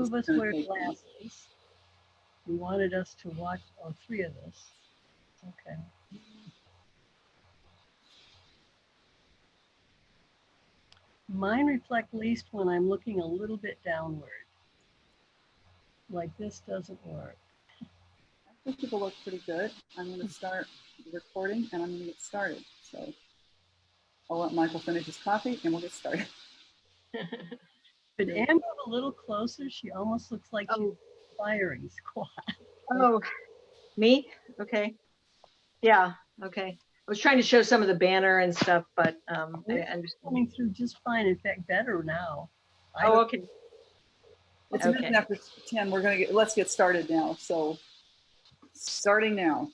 of us wear glasses. You wanted us to watch, oh, three of us. Okay. Mine reflect least when I'm looking a little bit downward. Like this doesn't work. I think people look pretty good. I'm going to start the recording and I'm going to get started. So I'll let Michael finish his coffee and we'll get started. But Anne move a little closer. She almost looks like she's firing squad. Oh, me? Okay. Yeah, okay. I was trying to show some of the banner and stuff, but I understand. Coming through just fine. In fact, better now. Oh, okay. It's a minute after 10. Let's get started now. So starting now.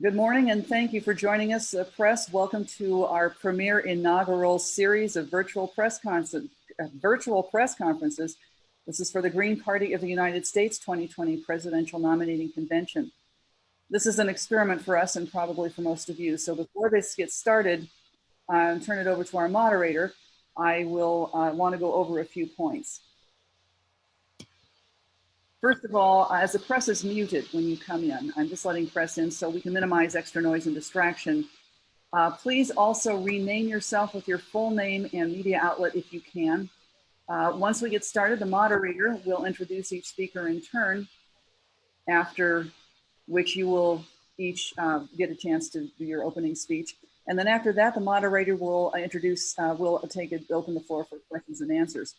Good morning and thank you for joining us, press. Welcome to our premier inaugural series of virtual press conferences. This is for the Green Party of the United States 2020 Presidential Nominating Convention. This is an experiment for us and probably for most of you. So before this gets started, and turn it over to our moderator, I will want to go over a few points. First of all, as the press is muted when you come in, I'm just letting press in so we can minimize extra noise and distraction. Please also rename yourself with your full name and media outlet if you can. Once we get started, the moderator will introduce each speaker in turn, after which you will each get a chance to do your opening speech. And then after that, the moderator will open the floor for questions and answers.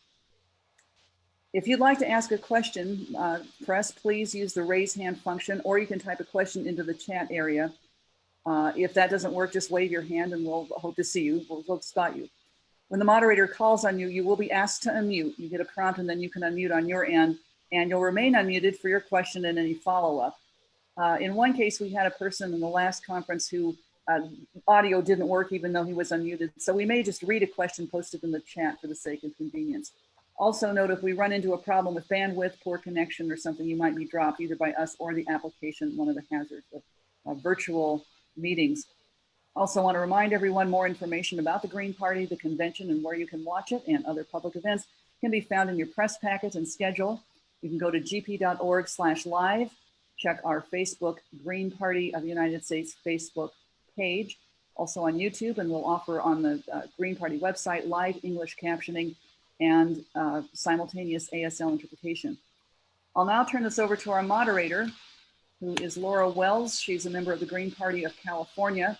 If you'd like to ask a question, press, please use the raise hand function, or you can type a question into the chat area. If that doesn't work, just wave your hand and we'll hope to see you. We'll spot you. When the moderator calls on you, you will be asked to unmute. You get a prompt and then you can unmute on your end, and you'll remain unmuted for your question and any follow-up. In one case, we had a person in the last conference who audio didn't work even though he was unmuted. So we may just read a question posted in the chat for the sake of convenience. Also note, if we run into a problem with bandwidth, poor connection, or something, you might be dropped either by us or the application, one of the hazards of virtual meetings. Also want to remind everyone more information about the Green Party, the convention, and where you can watch it and other public events can be found in your press packet and schedule. You can go to gp.org/live, check our Facebook Green Party of the United States Facebook page, also on YouTube, and we'll offer on the Green Party website live English captioning and simultaneous ASL interpretation. I'll now turn this over to our moderator, who is Laura Wells. She's a member of the Green Party of California.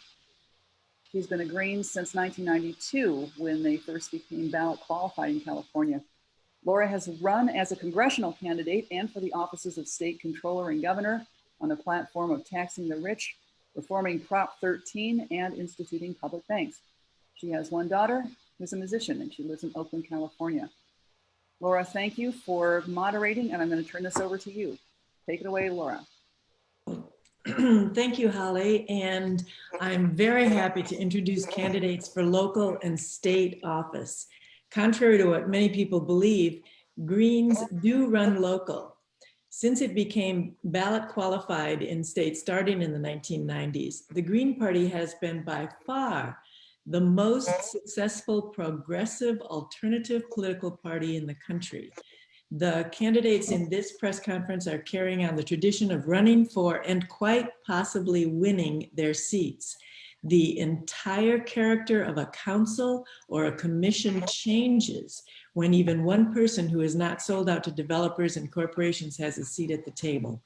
She's been a Green since 1992 when they first became ballot qualified in California. Laura has run as a congressional candidate and for the offices of state controller and governor on the platform of taxing the rich, reforming Prop 13, and instituting public banks. She has one daughter who's a musician, and she lives in Oakland, California. Laura, thank you for moderating, and I'm going to turn this over to you. Take it away, Laura. Thank you, Holly, and I'm very happy to introduce candidates for local and state office. Contrary to what many people believe, Greens do run local. Since it became ballot qualified in states starting in the 1990s, the Green Party has been by far the most successful progressive alternative political party in the country. The candidates in this press conference are carrying on the tradition of running for and quite possibly winning their seats. The entire character of a council or a commission changes when even one person who is not sold out to developers and corporations has a seat at the table.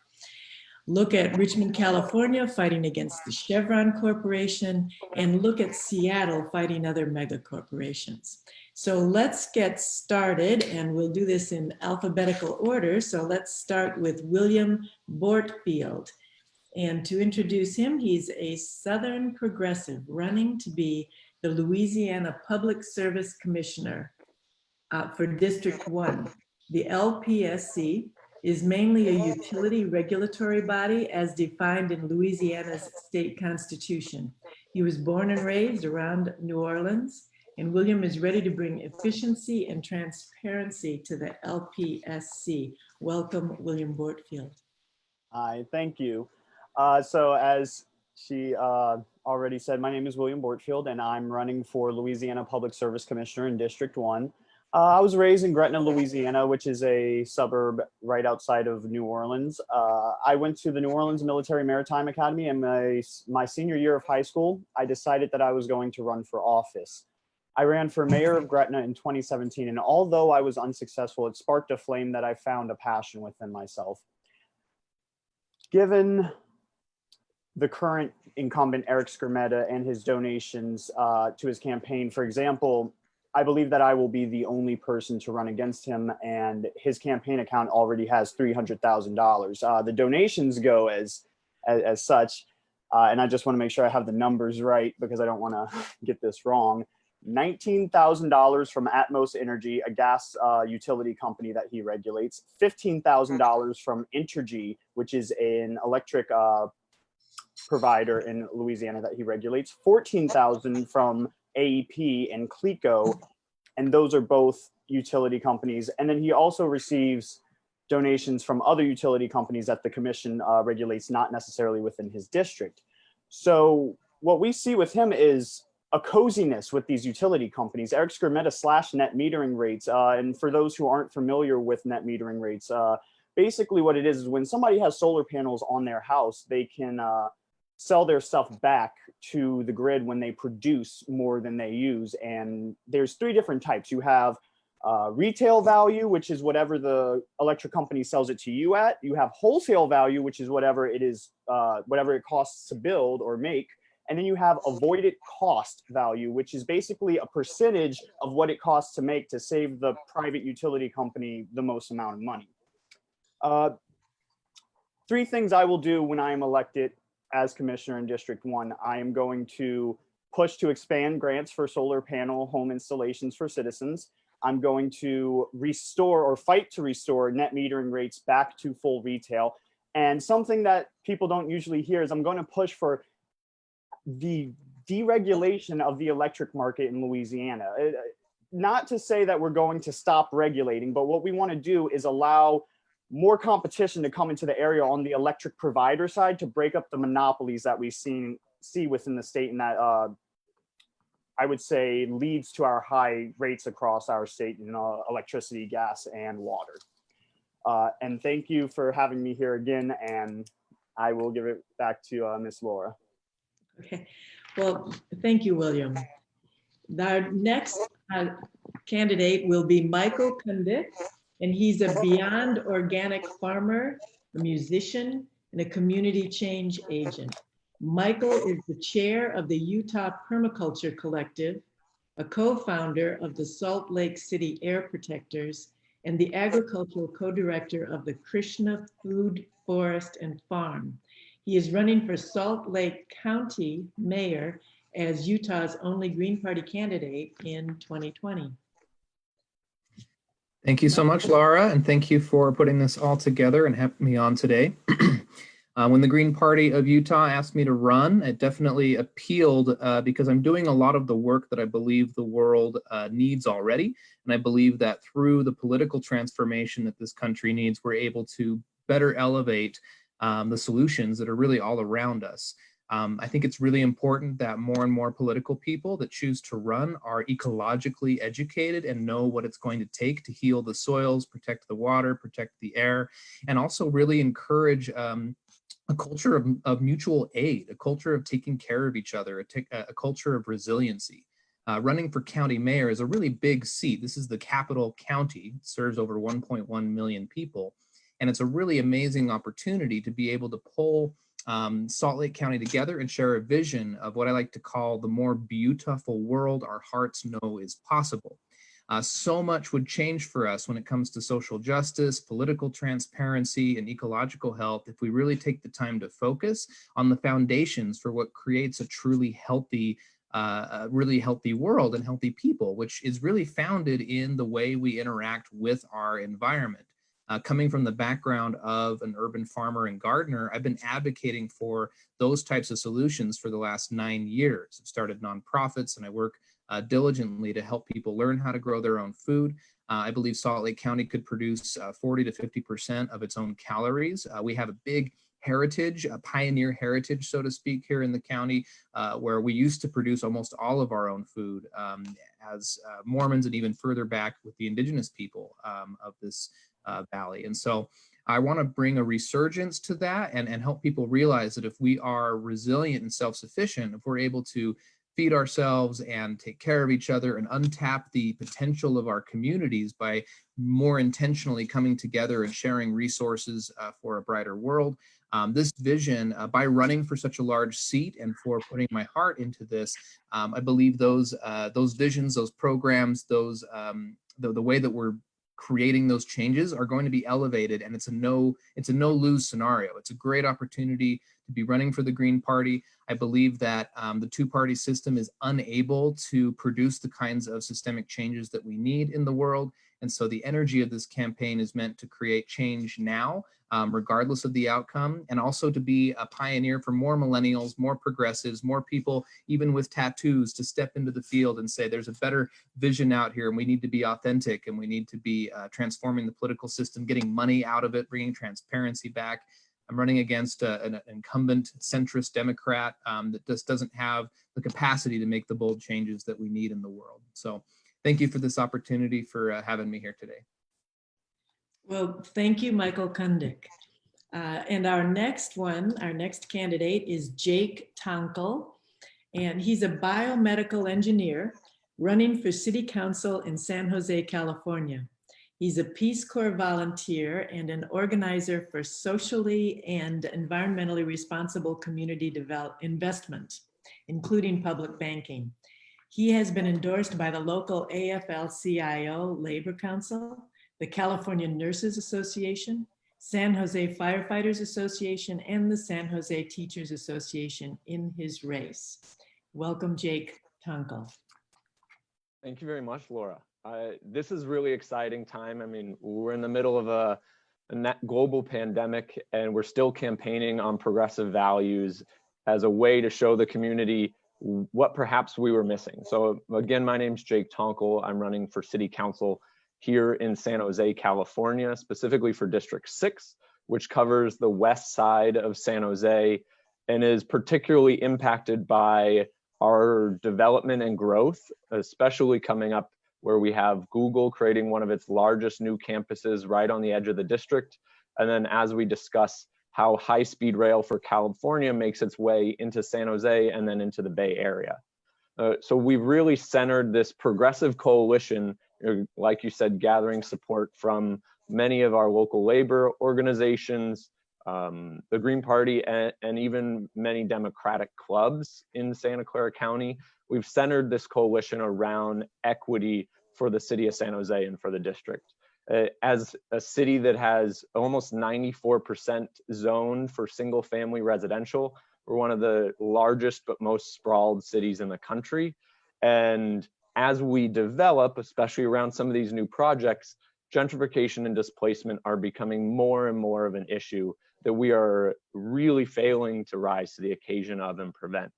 Look at Richmond, California, fighting against the Chevron Corporation, and look at Seattle fighting other mega corporations. So let's get started, and we'll do this in alphabetical order. So let's start with William Bortfield. And to introduce him, he's a Southern progressive running to be the Louisiana Public Service Commissioner for District 1. The LPSC is mainly a utility regulatory body as defined in Louisiana's state constitution. He was born and raised around New Orleans, and William is ready to bring efficiency and transparency to the LPSC. Welcome, William Bortfield. Hi, thank you. So as she already said, my name is William Bortfield, and I'm running for Louisiana Public Service Commissioner in District 1. I was raised in Gretna, Louisiana, which is a suburb right outside of New Orleans. I went to the New Orleans Military Maritime Academy in my senior year of high school. I decided that I was going to run for office. I ran for mayor of Gretna in 2017, and although I was unsuccessful, it sparked a flame that I found a passion within myself. Given the current incumbent, Eric Skermetta, and his donations to his campaign, for example, I believe that I will be the only person to run against him, and his campaign account already has $300,000. The donations go as such, and I just want to make sure I have the numbers right because I don't want to get this wrong. $19,000 from Atmos Energy, a gas utility company that he regulates. $15,000 from Entergy, which is an electric provider in Louisiana that he regulates. $14,000 from AEP and Cleco, and those are both utility companies. And then he also receives donations from other utility companies that the commission regulates, not necessarily within his district. So what we see with him is a coziness with these utility companies. Eric Skermetta slashed net metering rates. And for those who aren't familiar with net metering rates, basically what it is when somebody has solar panels on their house, they can sell their stuff back to the grid when they produce more than they use. And there's three different types. You have retail value, which is whatever the electric company sells it to you at. You have wholesale value, which is whatever it is, whatever it costs to build or make. And then you have avoided cost value, which is basically a percentage of what it costs to make to save the private utility company the most amount of money. Three things I will do when I am elected as commissioner in District 1. I am going to push to expand grants for solar panel home installations for citizens. I'm going to restore or fight to restore net metering rates back to full retail. And something that people don't usually hear is I'm going to push for the deregulation of the electric market in Louisiana. Not to say that we're going to stop regulating, but what we want to do is allow more competition to come into the area on the electric provider side to break up the monopolies that we see within the state, and that I would say leads to our high rates across our state in electricity, gas, and water. And thank you for having me here again, and I will give it back to Miss Laura. Okay, well, thank you, William. Our next candidate will be Michael Condit, and he's a Beyond Organic farmer, a musician, and a community change agent. Michael is the chair of the Utah Permaculture Collective, a co-founder of the Salt Lake City Air Protectors, and the agricultural co-director of the Krishna Food, Forest, and Farm. He is running for Salt Lake County mayor as Utah's only Green Party candidate in 2020. Thank you so much, Laura, and thank you for putting this all together and having me on today. When the Green Party of Utah asked me to run, it definitely appealed because I'm doing a lot of the work that I believe the world needs already. And I believe that through the political transformation that this country needs, we're able to better elevate the solutions that are really all around us. I think it's really important that more and more political people that choose to run are ecologically educated and know what it's going to take to heal the soils, protect the water, protect the air, and also really encourage a culture of mutual aid, a culture of taking care of each other, a culture of resiliency. Running for county mayor is a really big seat. This is the capital county, it serves over 1.1 million people. And it's a really amazing opportunity to be able to pull Salt Lake County together and share a vision of what I like to call the more beautiful world our hearts know is possible. So much would change for us when it comes to social justice, political transparency, and ecological health if we really take the time to focus on the foundations for what creates a truly healthy, really healthy world and healthy people, which is really founded in the way we interact with our environment. Coming from the background of an urban farmer and gardener, I've been advocating for those types of solutions for the last 9 years. I've started nonprofits and I work diligently to help people learn how to grow their own food. I believe Salt Lake County could produce 40 to 50% of its own calories. We have a big heritage, a pioneer heritage, so to speak, here in the county, where we used to produce almost all of our own food as Mormons, and even further back with the indigenous people of this valley. And so I want to bring a resurgence to that and help people realize that if we are resilient and self-sufficient, if we're able to feed ourselves and take care of each other and untap the potential of our communities by more intentionally coming together and sharing resources for a brighter world. This vision, by running for such a large seat and for putting my heart into this, I believe those visions, those programs, those the way that we're creating those changes are going to be elevated, and it's a no lose scenario. It's a great opportunity to be running for the Green Party. I believe that the two-party system is unable to produce the kinds of systemic changes that we need in the world. And so the energy of this campaign is meant to create change now, regardless of the outcome, and also to be a pioneer for more millennials, more progressives, more people, even with tattoos, to step into the field and say, there's a better vision out here, and we need to be authentic, and we need to be transforming the political system, getting money out of it, bringing transparency back. I'm running against an incumbent centrist Democrat that just doesn't have the capacity to make the bold changes that we need in the world. So thank you for this opportunity, for having me here today. Well, thank you, Michael Kundick. And our next candidate is Jake Tonkel, and he's a biomedical engineer running for city council in San Jose, California. He's a Peace Corps volunteer and an organizer for socially and environmentally responsible community investment, including public banking. He has been endorsed by the local AFL-CIO Labor Council, the California Nurses Association, San Jose Firefighters Association, and the San Jose Teachers Association in his race. Welcome, Jake Tonkel. Thank you very much, Laura. This is really exciting time. I mean, we're in the middle of a global pandemic, and we're still campaigning on progressive values as a way to show the community what perhaps we were missing. So again, my name's Jake Tonkel. I'm running for city council here in San Jose, California, specifically for District 6, which covers the west side of San Jose and is particularly impacted by our development and growth, especially coming up where we have Google creating one of its largest new campuses right on the edge of the district. And then as we discuss how high-speed rail for California makes its way into San Jose and then into the Bay Area. So we've really centered this progressive coalition, like you said, gathering support from many of our local labor organizations, the Green Party, and even many Democratic clubs in Santa Clara County. We've centered this coalition around equity for the city of San Jose and for the district. As a city that has almost 94% zoned for single family residential, we're one of the largest but most sprawled cities in the country. And as we develop, especially around some of these new projects, gentrification and displacement are becoming more and more of an issue that we are really failing to rise to the occasion of and prevent.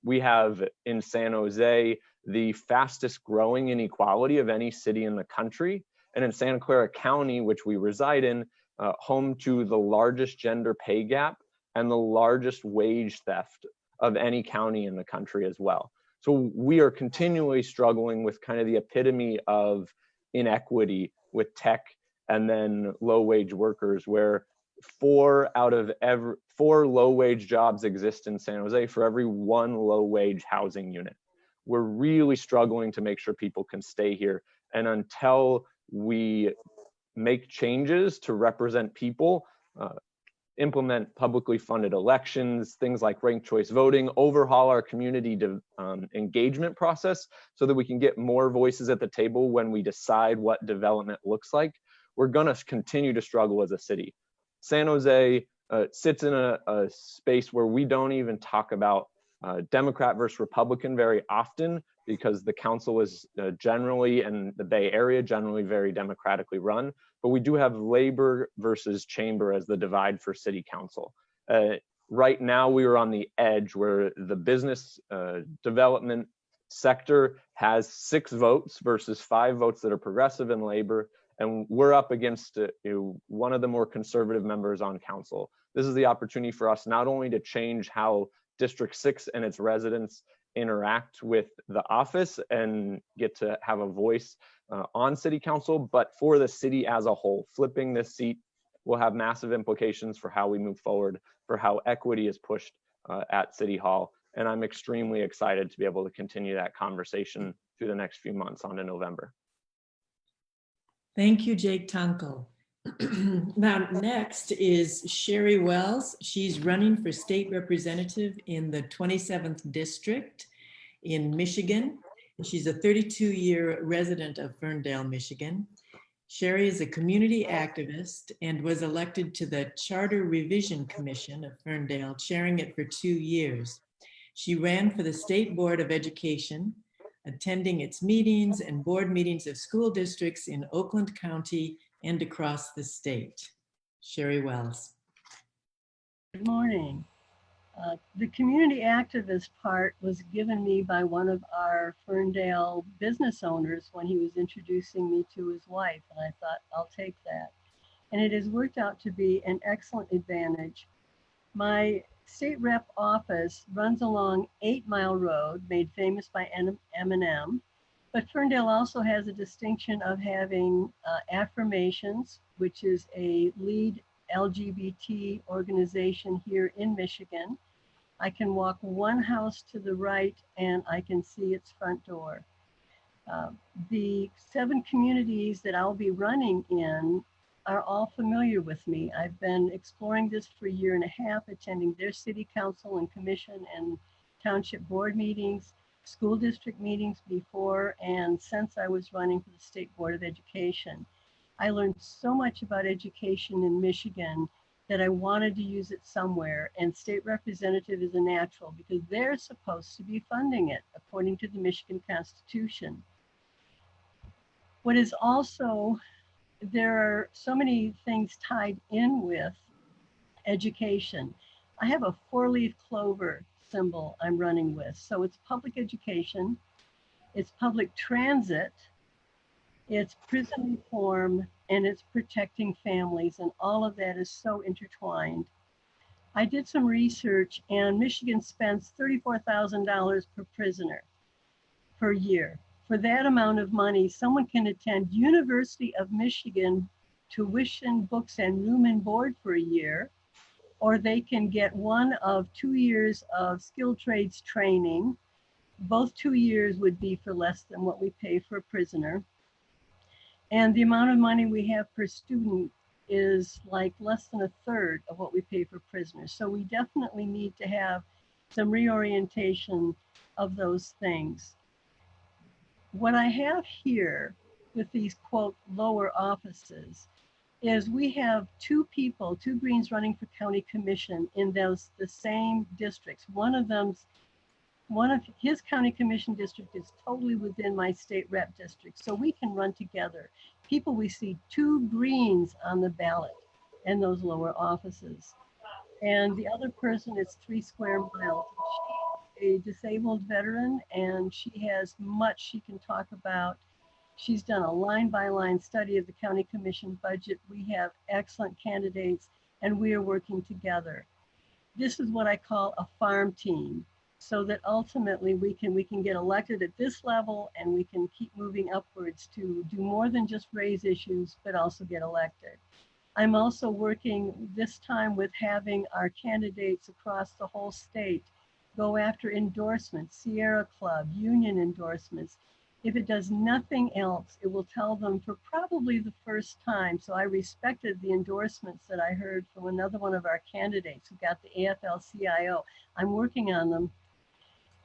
We have in San Jose the fastest growing inequality of any city in the country. And in Santa Clara County, which we reside in, home to the largest gender pay gap and the largest wage theft of any county in the country as well. So we are continually struggling with kind of the epitome of inequity with tech and then low wage workers, where 4 low wage jobs exist in San Jose for every 1 low wage housing unit. We're really struggling to make sure people can stay here. And until we make changes to represent people, implement publicly funded elections, things like ranked choice voting, overhaul our community engagement process so that we can get more voices at the table when we decide what development looks like, we're going to continue to struggle as a city. San Jose sits in a space where we don't even talk about Democrat versus Republican very often, because the council is generally, and the Bay Area generally, very democratically run. But we do have labor versus chamber as the divide for city council. Right now, we are on the edge where the business development sector has 6 votes versus 5 votes that are progressive in labor, And we're up against one of the more conservative members on council. This is the opportunity for us not only to change how District 6 and its residents interact with the office and get to have a voice on city council, but for the city as a whole. Flipping this seat will have massive implications for how we move forward, for how equity is pushed at City Hall. And I'm extremely excited to be able to continue that conversation through the next few months on to November. Thank you, Jake Tunkel. Now, next is Sherry Wells. She's running for state representative in the 27th district in Michigan. She's a 32-year resident of Ferndale, Michigan. Sherry is a community activist and was elected to the Charter Revision Commission of Ferndale, chairing it for 2 years. She ran for the State Board of Education, attending its meetings and board meetings of school districts in Oakland County and across the state. Sherry Wells. Good morning. The community activist part was given me by one of our Ferndale business owners when he was introducing me to his wife, and I thought, I'll take that. And it has worked out to be an excellent advantage. My state rep office runs along 8 Mile Road, made famous by Eminem, but Ferndale also has a distinction of having Affirmations, which is a lead LGBT organization here in Michigan. I can walk one house to the right and I can see its front door. The 7 communities that I'll be running in are all familiar with me. I've been exploring this for 1.5 years, attending their city council and commission and township board meetings, school district meetings before and since I was running for the State Board of Education. I learned so much about education in Michigan that I wanted to use it somewhere, and state representative is a natural because they're supposed to be funding it according to the Michigan Constitution. What is also, there are so many things tied in with education. I have a 4-leaf clover symbol I'm running with. So it's public education, it's public transit, it's prison reform, and it's protecting families, and all of that is so intertwined. I did some research, and Michigan spends $34,000 per prisoner per year. For that amount of money, someone can attend University of Michigan tuition, books, and room and board for a year, or they can get 1 of 2 years of skilled trades training. Both 2 years would be for less than what we pay for a prisoner. And the amount of money we have per student is like less than 1/3 of what we pay for prisoners. So we definitely need to have some reorientation of those things. What I have here with these, quote, lower offices is we have 2 people, 2 Greens running for county commission in the same districts. One of his county commission district is totally within my state rep district, so we can run together. People, we see 2 Greens on the ballot in those lower offices. And the other person is 3 square miles. She's a disabled veteran, and she has much she can talk about. She's done a line-by-line study of the county commission budget. We have excellent candidates, and we are working together. This is what I call a farm team, so that ultimately we can get elected at this level, and we can keep moving upwards to do more than just raise issues, but also get elected. I'm also working this time with having our candidates across the whole state go after endorsements, Sierra Club, union endorsements. If it does nothing else, it will tell them for probably the first time. So I respected the endorsements that I heard from another one of our candidates who got the AFL-CIO. I'm working on them.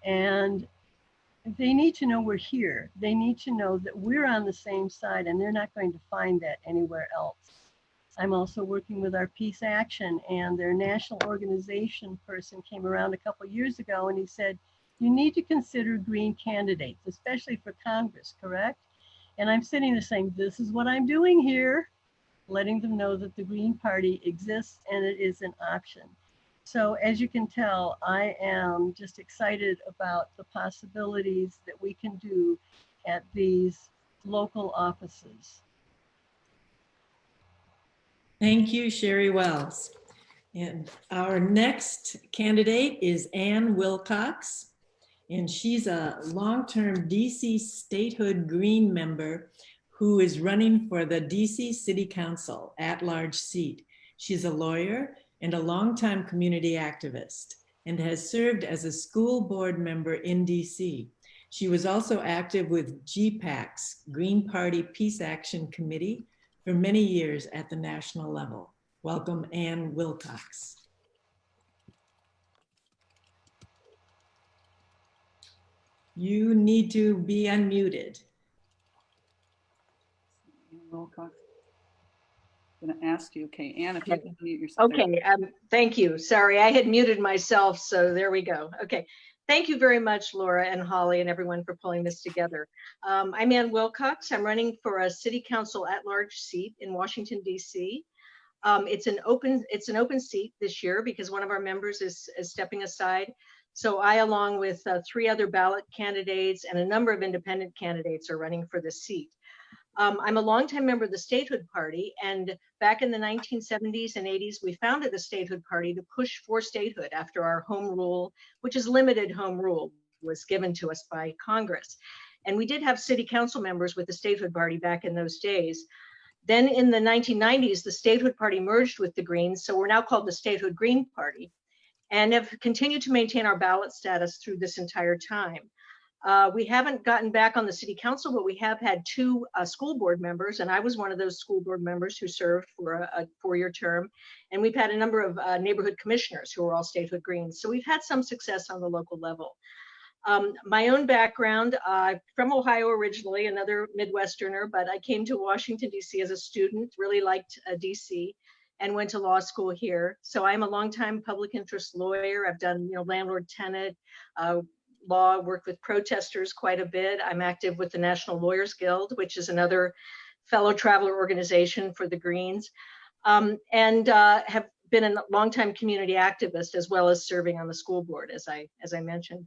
And they need to know we're here. They need to know that we're on the same side, and they're not going to find that anywhere else. I'm also working with our Peace Action, and their national organization person came around a couple years ago and he said, you need to consider Green candidates, especially for Congress, correct? And I'm sitting there saying, this is what I'm doing here, letting them know that the Green Party exists and it is an option. So as you can tell, I am just excited about the possibilities that we can do at these local offices. Thank you, Sherry Wells. And our next candidate is Ann Wilcox, and she's a long-term DC statehood Green member who is running for the DC City Council at-large seat. She's a lawyer and a longtime community activist and has served as a school board member in DC. She was also active with GPAC's Green Party Peace Action Committee for many years at the national level. Welcome, Ann Wilcox. You need to be unmuted. Ann Wilcox. I'm going to ask you, okay, Ann, if you can mute yourself. Okay, thank you. Sorry, I had muted myself, so there we go. Okay, thank you very much, Laura and Holly and everyone for pulling this together. I'm Ann Wilcox. I'm running for a city council at-large seat in Washington, D.C. It's an open seat this year because one of our members is stepping aside. So I, along with 3 other ballot candidates and a number of independent candidates, are running for this seat. I'm a longtime member of the Statehood Party, and back in the 1970s and 80s, we founded the Statehood Party to push for statehood after our home rule, which is limited home rule, was given to us by Congress. And we did have city council members with the Statehood Party back in those days. Then in the 1990s, the Statehood Party merged with the Greens, so we're now called the Statehood Green Party, and have continued to maintain our ballot status through this entire time. We haven't gotten back on the city council, but we have had 2 school board members, and I was one of those school board members who served for a 4-year term. And we've had a number of neighborhood commissioners who are all Statehood Greens. So we've had some success on the local level. My own background, from Ohio originally, another Midwesterner, but I came to Washington, D.C. as a student, really liked D.C. and went to law school here. So I'm a longtime public interest lawyer. I've done, landlord-tenant law, worked with protesters quite a bit. I'm active with the National Lawyers Guild, which is another fellow traveler organization for the Greens, and have been a longtime community activist as well as serving on the school board, as I mentioned.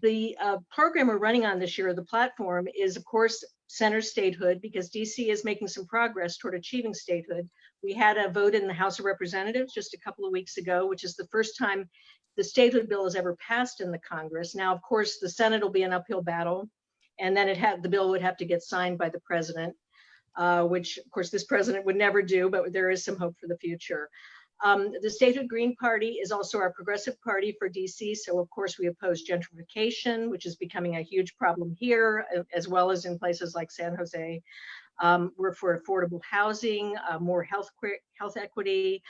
The program we're running on this year, the platform, is of course center statehood, because DC is making some progress toward achieving statehood. We had a vote in the House of Representatives just a couple of weeks ago, which is the first time the statehood bill has ever passed in the Congress. Now, of course, the Senate will be an uphill battle, and then the bill would have to get signed by the president, which of course this president would never do, but there is some hope for the future. The Statehood Green Party is also our progressive party for DC. So of course we oppose gentrification, which is becoming a huge problem here, as well as in places like San Jose. We're for affordable housing, more health equity.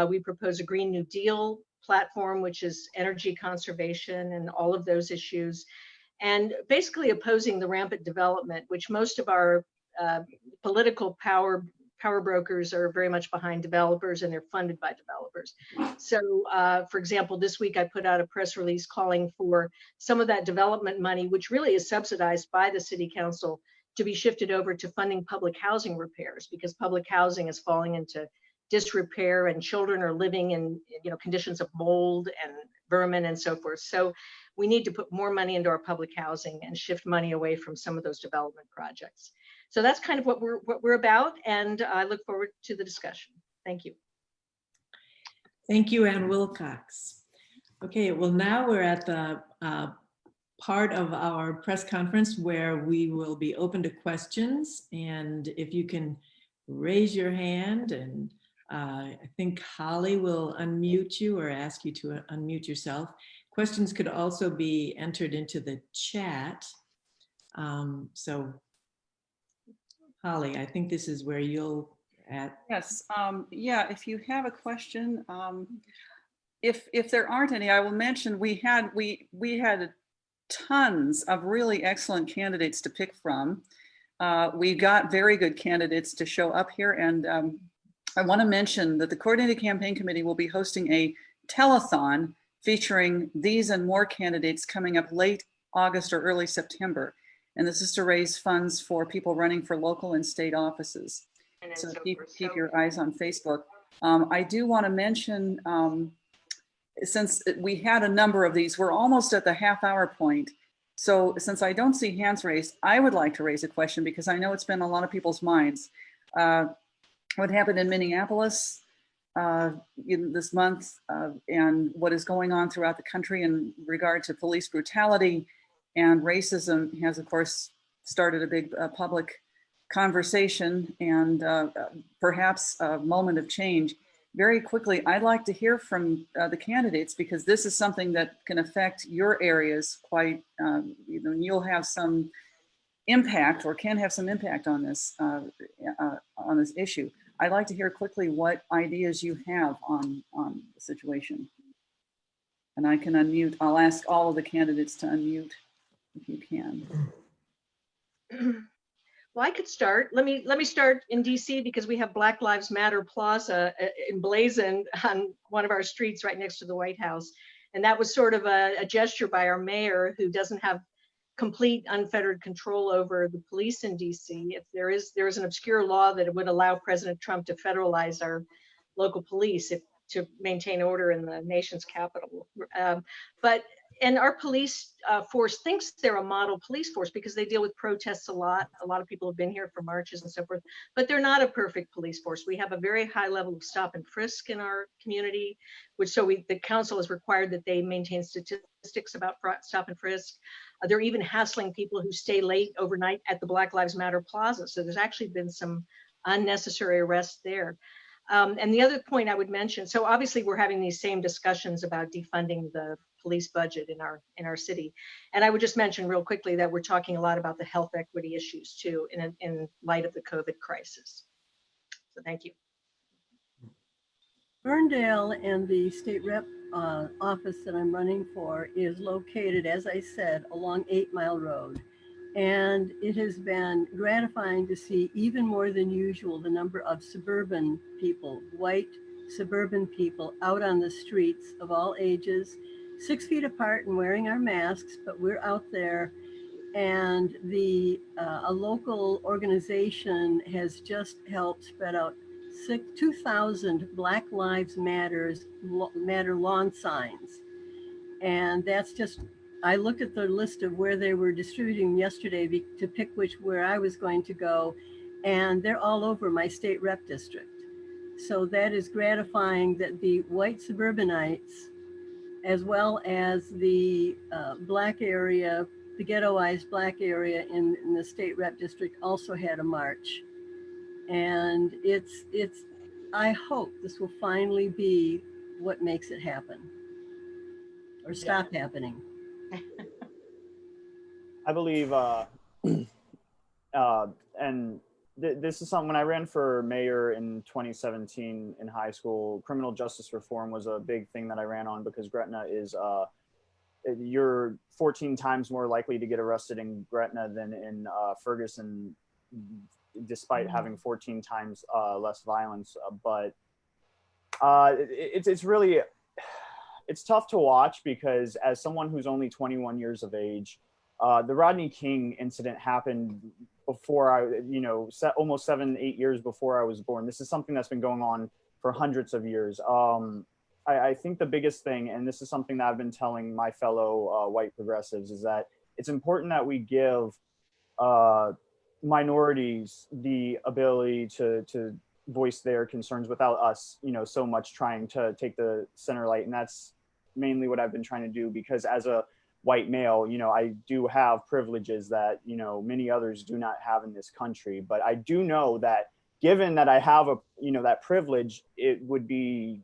We propose a Green New Deal platform, which is energy conservation and all of those issues. And basically opposing the rampant development, which most of our political power brokers are very much behind developers, and they're funded by developers. So for example, this week I put out a press release calling for some of that development money, which really is subsidized by the city council, to be shifted over to funding public housing repairs, because public housing is falling into disrepair and children are living in conditions of mold and vermin and so forth. So we need to put more money into our public housing and shift money away from some of those development projects. So that's kind of what we're about, and I look forward to the discussion. Thank you. Thank you, Ann Wilcox. Okay, well, now we're at the part of our press conference where we will be open to questions, and if you can raise your hand, and I think Holly will unmute you or ask you to unmute yourself. Questions could also be entered into the chat. So Holly, I think this is where you'll at. Yes, yeah, if you have a question, if there aren't any, I will mention we had tons of really excellent candidates to pick from. We got very good candidates to show up here, and I want to mention that the Coordinated Campaign Committee will be hosting a telethon featuring these and more candidates coming up late August or early September. And this is to raise funds for people running for local and state offices. So keep your eyes on Facebook. I do want to mention, since we had a number of these, we're almost at the half-hour point. So since I don't see hands raised, I would like to raise a question because I know it's been on a lot of people's minds. what happened in Minneapolis this month and what is going on throughout the country in regard to police brutality and racism has, of course, started a big public conversation and perhaps a moment of change. Very quickly, I'd like to hear from the candidates because this is something that can affect your areas quite, you'll have some impact or can have some impact on this issue. I'd like to hear quickly what ideas you have on the situation. And I can unmute, I'll ask all of the candidates to unmute if you can. Well, I could start. Let me start in DC because we have Black Lives Matter Plaza emblazoned on one of our streets right next to the White House. And that was sort of a gesture by our mayor who doesn't have complete unfettered control over the police in DC. If there is an obscure law that would allow President Trump to federalize our local police to maintain order in the nation's capital. And our police force thinks they're a model police force because they deal with protests a lot. A lot of people have been here for marches and so forth, but they're not a perfect police force. We have a very high level of stop and frisk in our community, the council is required that they maintain statistics about stop and frisk. They're even hassling people who stay late overnight at the Black Lives Matter Plaza. So there's actually been some unnecessary arrests there. And the other point I would mention, so obviously we're having these same discussions about defunding the police budget in our city. And I would just mention real quickly that we're talking a lot about the health equity issues too in light of the COVID crisis. So thank you. Ferndale and the state rep office that I'm running for is located, as I said, along 8 Mile Road. And it has been gratifying to see, even more than usual, the number of suburban people, white suburban people out on the streets of all ages, 6 feet apart and wearing our masks, but we're out there. And a local organization has just helped spread out 2,000 Black Lives Matter lawn signs. And that's just, I looked at the list of where they were distributing yesterday to pick where I was going to go, and they're all over my state rep district. So that is gratifying that the white suburbanites, as well as the Black area, the ghettoized Black area in the state rep district also had a march. And I hope this will finally be what makes it happen or stop happening. I believe, and this is something, when I ran for mayor in 2017 in high school, criminal justice reform was a big thing that I ran on because Gretna is, you're 14 times more likely to get arrested in Gretna than in Ferguson, despite having 14 times less violence. But it's really, it's tough to watch because as someone who's only 21 years of age, the Rodney King incident happened before almost 7-8 years before I was born. This is something that's been going on for hundreds of years. I think the biggest thing, and this is something that I've been telling my fellow white progressives, is that it's important that we give minorities the ability to voice their concerns without us, so much trying to take the center light. And that's mainly what I've been trying to do, because as a white male, I do have privileges that, many others do not have in this country. But I do know that given that I have that privilege, it would be,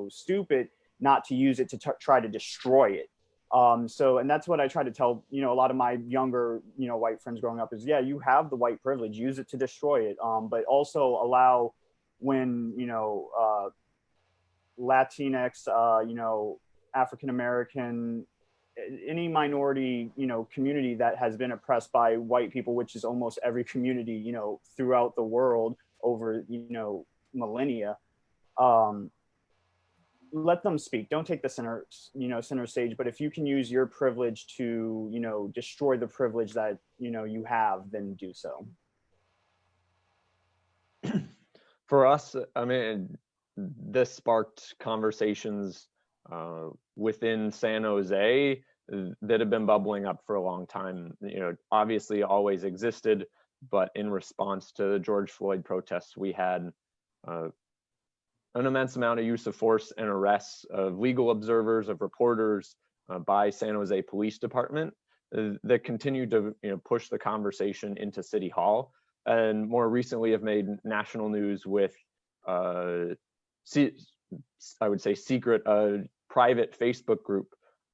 stupid not to use it to try to destroy it. And that's what I try to tell, a lot of my younger, white friends growing up is, yeah, you have the white privilege, use it to destroy it. But also allow when, Latinx, African-American, any minority, community that has been oppressed by white people, which is almost every community, throughout the world over, millennia, let them speak. Don't take the center stage. But if you can use your privilege to, destroy the privilege that, you have, then do so. For us, I mean, this sparked conversations within San Jose that have been bubbling up for a long time. Obviously always existed, but in response to the George Floyd protests, we had an immense amount of use of force and arrests of legal observers, of reporters by San Jose Police Department that continue to push the conversation into City Hall, and more recently have made national news with I would say secret private Facebook group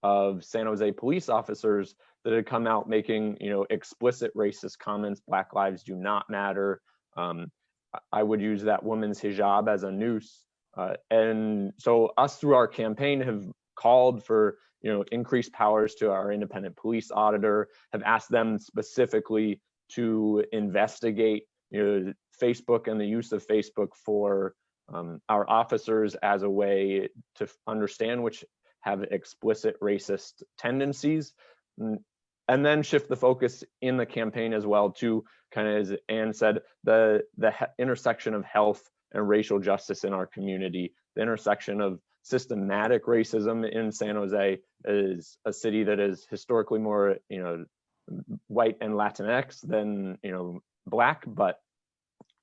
of San Jose police officers that had come out making explicit racist comments. Black lives do not matter. I would use that woman's hijab as a noose. And so us through our campaign have called for increased powers to our independent police auditor, have asked them specifically to investigate Facebook and the use of Facebook for our officers as a way to understand which have explicit racist tendencies, and then shift the focus in the campaign as well to, kind of as Anne said, the intersection of health and racial justice in our community. The intersection of systematic racism in San Jose is a city that is historically more white and Latinx than Black, but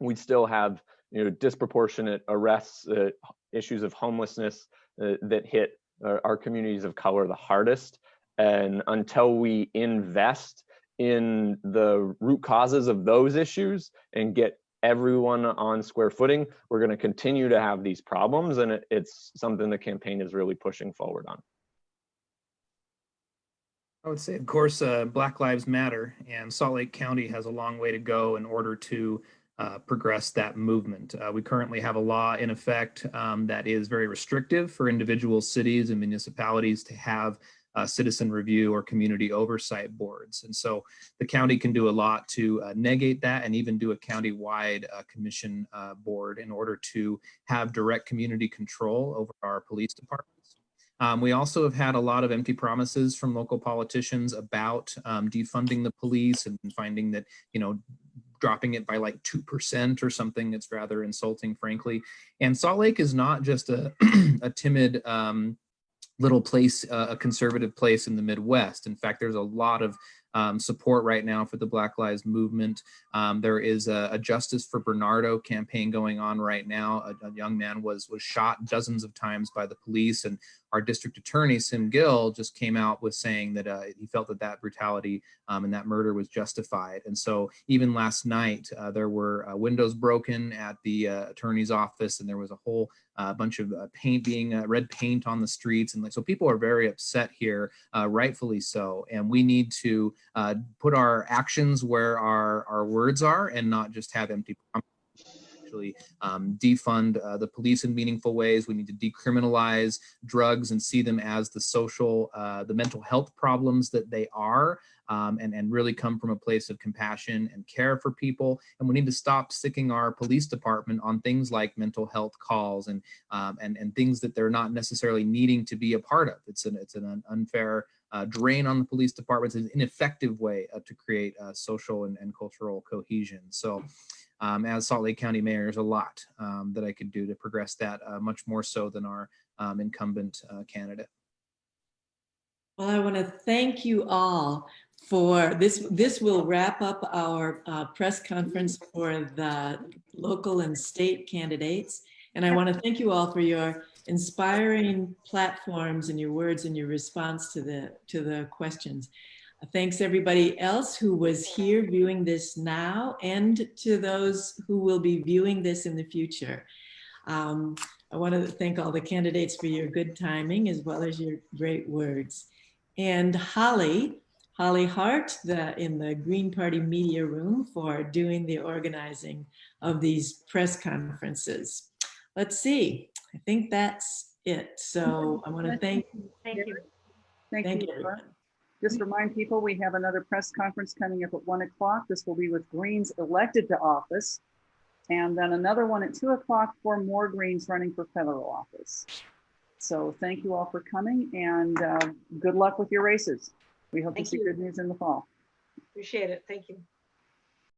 we still have disproportionate arrests, issues of homelessness that hit our communities of color the hardest. And until we invest in the root causes of those issues and get everyone on square footing, we're going to continue to have these problems, and it's something the campaign is really pushing forward on. I would say, of course, Black Lives Matter, and Salt Lake County has a long way to go in order to progress that movement. We currently have a law in effect that is very restrictive for individual cities and municipalities to have citizen review or community oversight boards. And so the county can do a lot to negate that, and even do a county-wide commission board in order to have direct community control over our police departments. We also have had a lot of empty promises from local politicians about defunding the police, and finding that, dropping it by like 2% or something that's rather insulting, frankly. And Salt Lake is not just a timid little place, a conservative place in the Midwest. In fact, there's a lot of support right now for the Black Lives Movement. There is a Justice for Bernardo campaign going on right now. A young man was shot dozens of times by the police, and our district attorney, Sim Gill, just came out with saying that he felt that brutality and that murder was justified. And so even last night, there were windows broken at the attorney's office, and there was a whole bunch of paint being red paint on the streets. And so people are very upset here, rightfully so. And we need to put our actions where our words are, and not just have empty promises. Defund the police in meaningful ways. We need to decriminalize drugs and see them as the mental health problems that they are, and really come from a place of compassion and care for people. And we need to stop sticking our police department on things like mental health calls and things that they're not necessarily needing to be a part of. It's an unfair drain on the police departments, an ineffective way to create social and cultural cohesion. So as Salt Lake County mayor, there's a lot that I could do to progress that, much more so than our incumbent candidate. Well, I want to thank you all for this. This will wrap up our press conference for the local and state candidates. And I want to thank you all for your inspiring platforms and your words and your response to the questions. Thanks everybody else who was here viewing this now, and to those who will be viewing this in the future. I want to thank all the candidates for your good timing as well as your great words. And Holly Hart in the Green Party Media Room for doing the organizing of these press conferences. Let's see, I think that's it. So I want to thank you. Thank you. Thank you. Everyone. Just remind people, we have another press conference coming up at 1 o'clock. This will be with Greens elected to office. And then another one at 2 o'clock for more Greens running for federal office. So thank you all for coming, and good luck with your races. We hope to see good news in the fall. Appreciate it. Thank you.